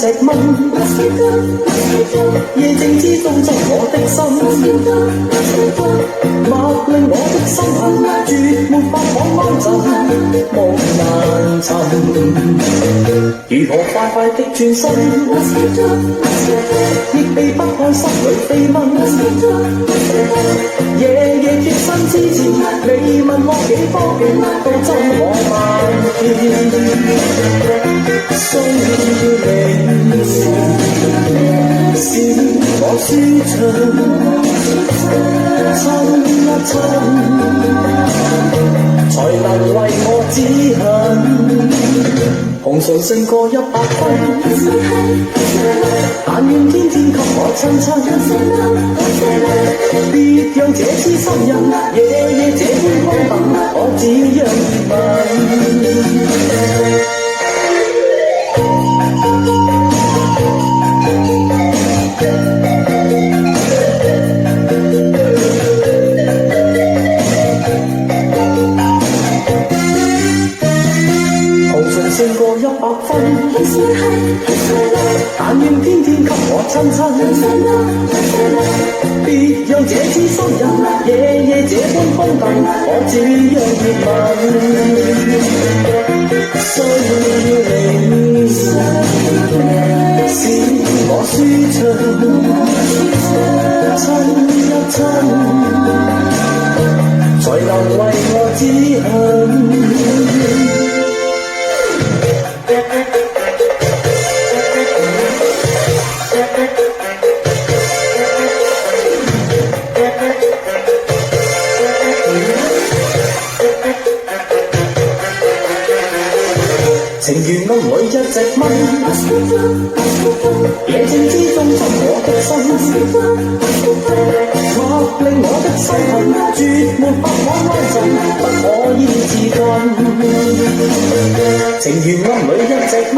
直問，夜靜之中執我的心，默令我的心痕，絕沒法可安枕，夢難尋。如何快快的轉身，亦避不開心裏飛蚊。夜夜貼身之前，你問我幾方便，都真我萬遍。需要你是我舒暢，親一親，才能為我指引。紅唇勝過100分，但願天天給我親親。別讓這痴心人夜夜這般空等，我只讓勝過100分，但願天天給我親親。別讓這痴心人夜夜這般空等，我只讓熱吻。需要你使我舒暢，親一親，才能為我指引。情如暗裏一隻蚊，夜靜之中執我的心，默令我的心痕，絕沒法可安枕，不可以自禁。情如暗裏一隻蚊，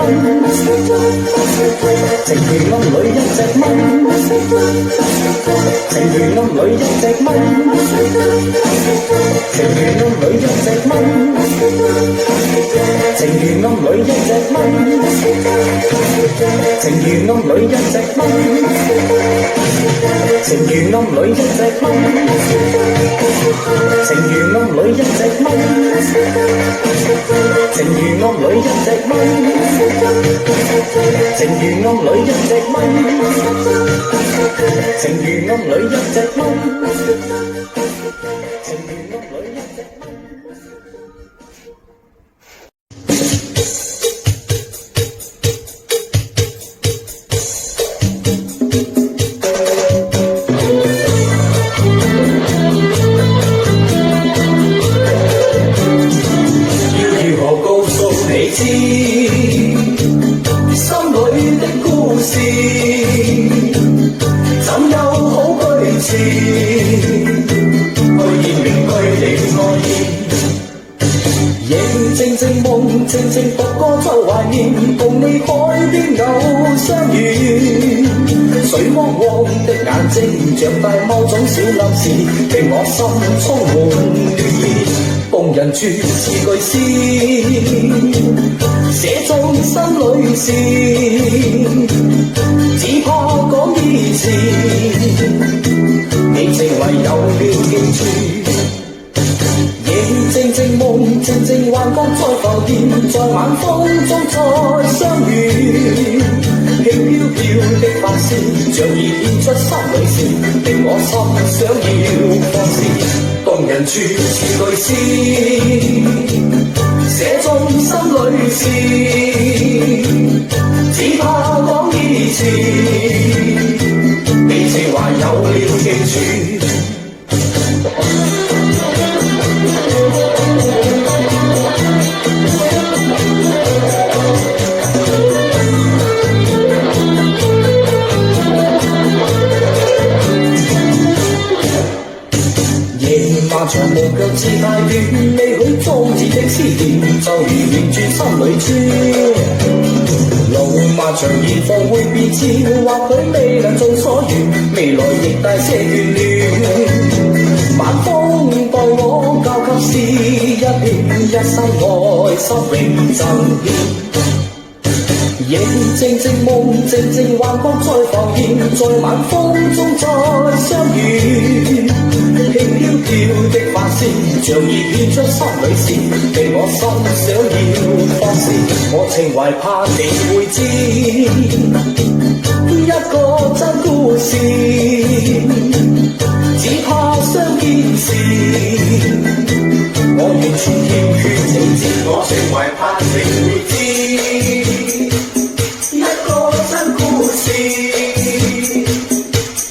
情如暗裏一隻蚊，情如暗裏一隻蚊，情如暗裏一隻蚊，情如暗裏一隻蚊，情如暗裏一隻蚊，情如暗裏一隻蚊，情如暗裏一隻蚊，情如暗裏一隻蚊，情如暗裏一隻蚊，情如暗裏一隻蚊，情如暗裏一隻蚊。靜靜獨歌在懷念，共你海邊偶相遇。水汪汪的眼睛，像大某種小暗示，令我心充滿暖意。動人處似句詩，寫中心裏事，只怕講意詞，你情為有了記住。靜靜夢，靜靜幻覺再浮現，在晚風中再相遇。輕飄飄的髮絲，像已現出心裏事，令我心想要放肆。動人處似句詩，寫中心裏事，只怕講意詞，你情懷有了記住。長無腳似太遠，未許裝置的思念，就如凝住心裏珠。路漫長而放會變遷，或許未能做所願，未來亦帶些眷戀。晚風待我交給詩一片，一生愛心永贈獻。影靜靜夢靜靜幻覺再浮現，在晚風中再相遇，輕飄飄的髮線像已獻出心裏事，令我心想要放肆，我情懷怕你會知，一個真故事，只怕相見時，我完全欠缺理智，我情懷怕你會知，一個真故事，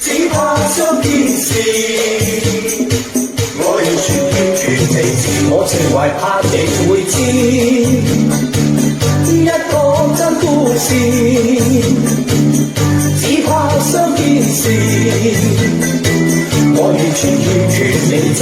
只怕相見時，我完全欠缺理智，我情懷怕你會知，一個真故事，只怕相見時，我完全欠缺理智。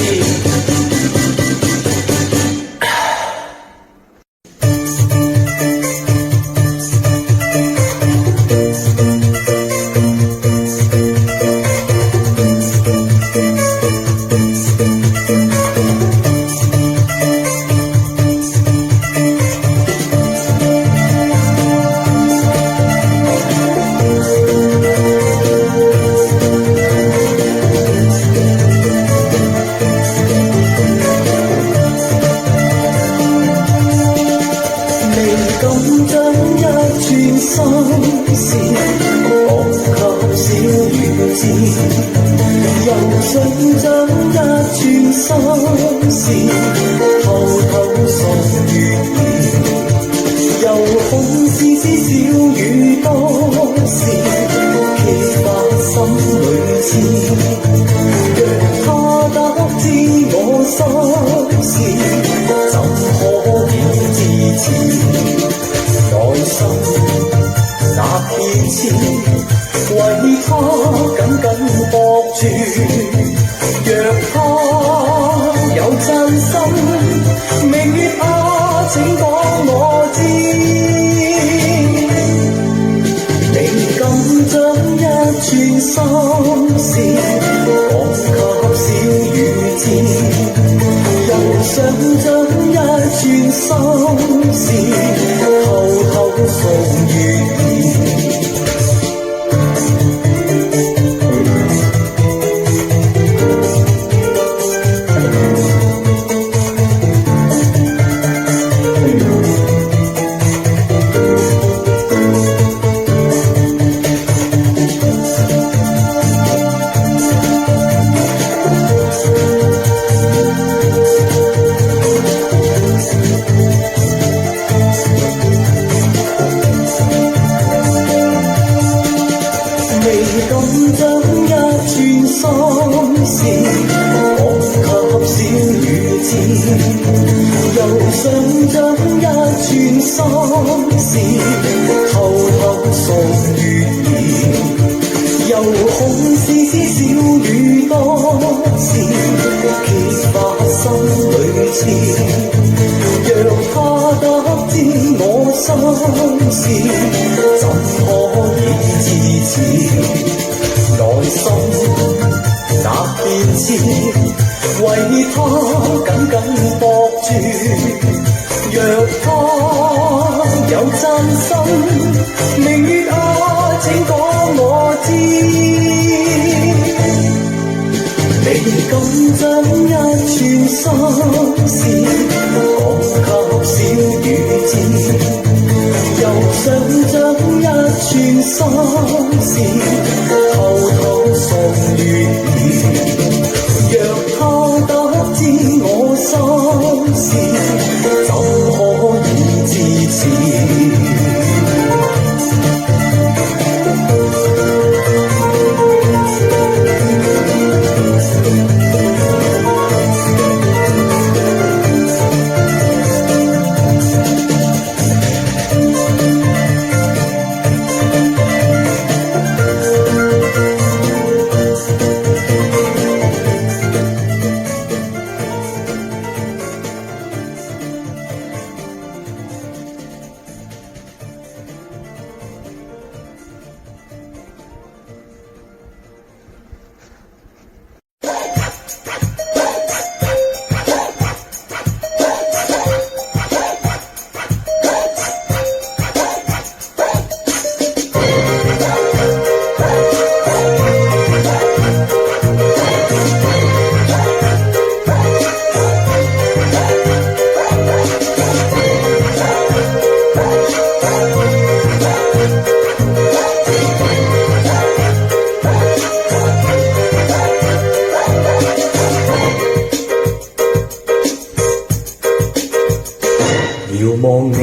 遙望你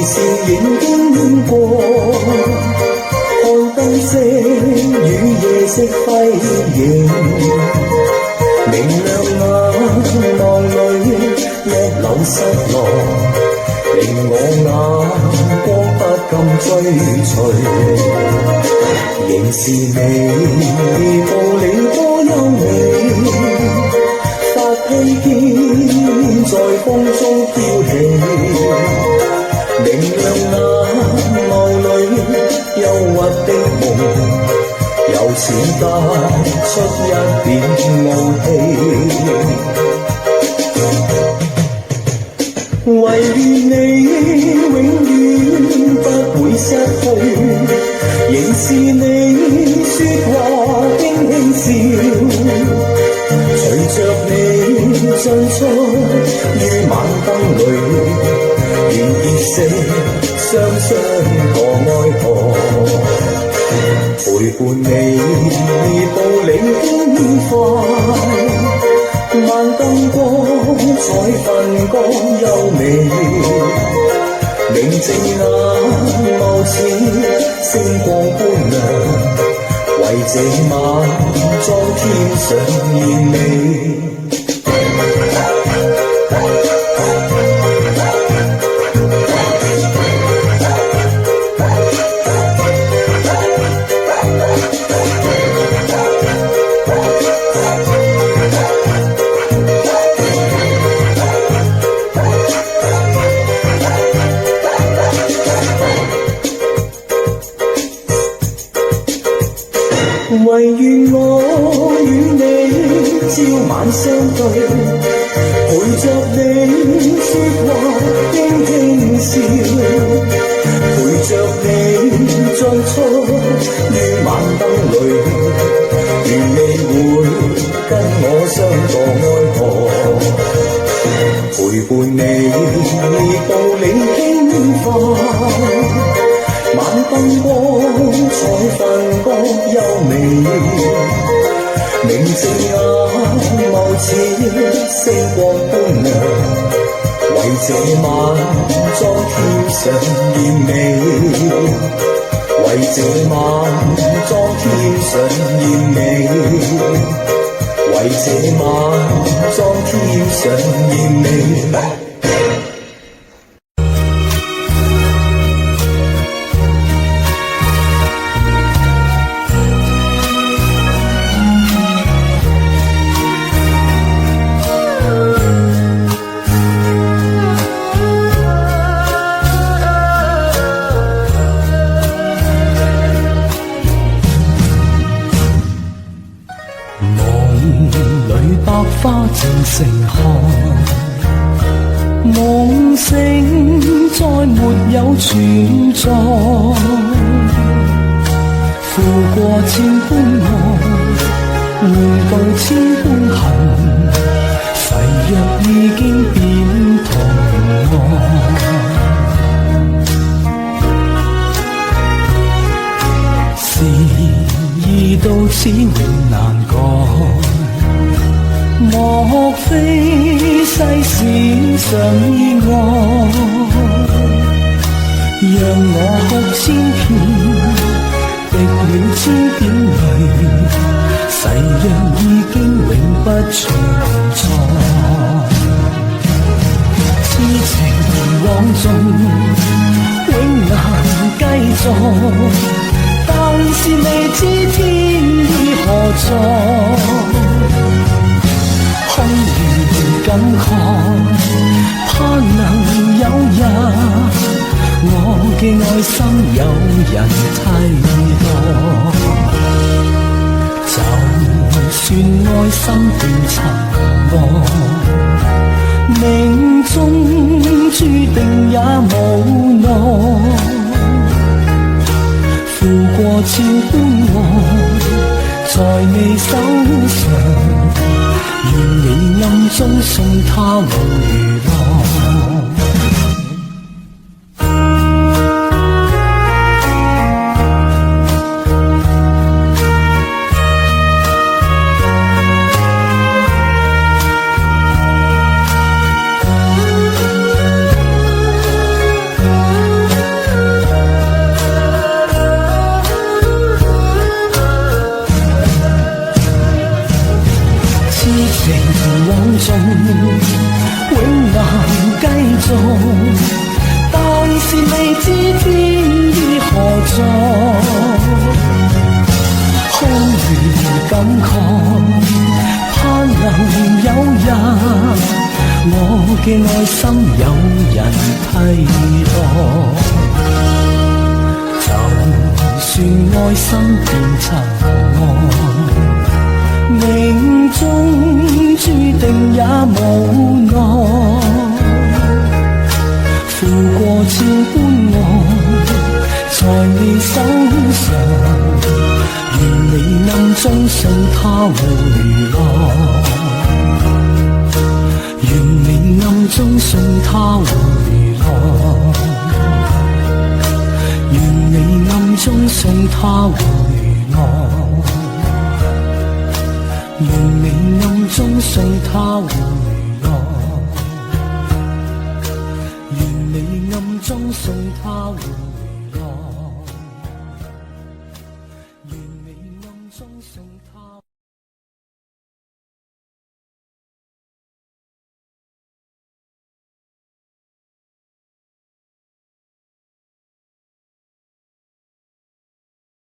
倩影經過，看燈色與夜色輝映，明亮眼望裏一縷失落，令我眼光不禁追隨。仍是你步履多優美，發披肩在風中飄起，明亮眼眸裏憂鬱的夢，又似帶出一點傲氣。唯願你永遠不會失去，仍是你說話輕輕笑。隨着你進出於晚燈裏，願結識雙雙墮愛河，陪伴你步履輕快，晚燈光彩瞓光優美，寧靜眼眸似星光般亮，為這晚裝添上豔美。唯願我與你朝晚相對，陪着你說話輕輕笑，陪着你進出於晚燈裏，願你會跟我相墮愛河，陪伴你步履輕快，晚燈光彩瞓光優美，寧靜眼眸似星光般亮，為這晚裝添上豔美，為這晚裝添上豔美，為這晚裝添上豔美。花正盛開，夢醒再沒有存在，負過千般愛，回到千般恨，誓約已經變童話，事已到此永難改，莫非世事常意外，讓我哭千遍，滴了千點淚，誓約已經永不存在。痴情往盡，永難繼續，但是未知天意何在。空餘感慨，盼能有日，我嘅愛心有人替代。就算愛心斷塵埃，命中注定也無奈。負過千般愛，在你手上。願你暗中送他無娛樂。知天意何在，空餘感慨，盼能有日，我嘅愛心有人替代。就算愛心變塵埃，命中注定也無奈。付過千般愛，在你手上，願你暗中信他回來，願你暗中信他回來，願你暗中信他回來，願你暗中信他回來，願你暗中信他回來。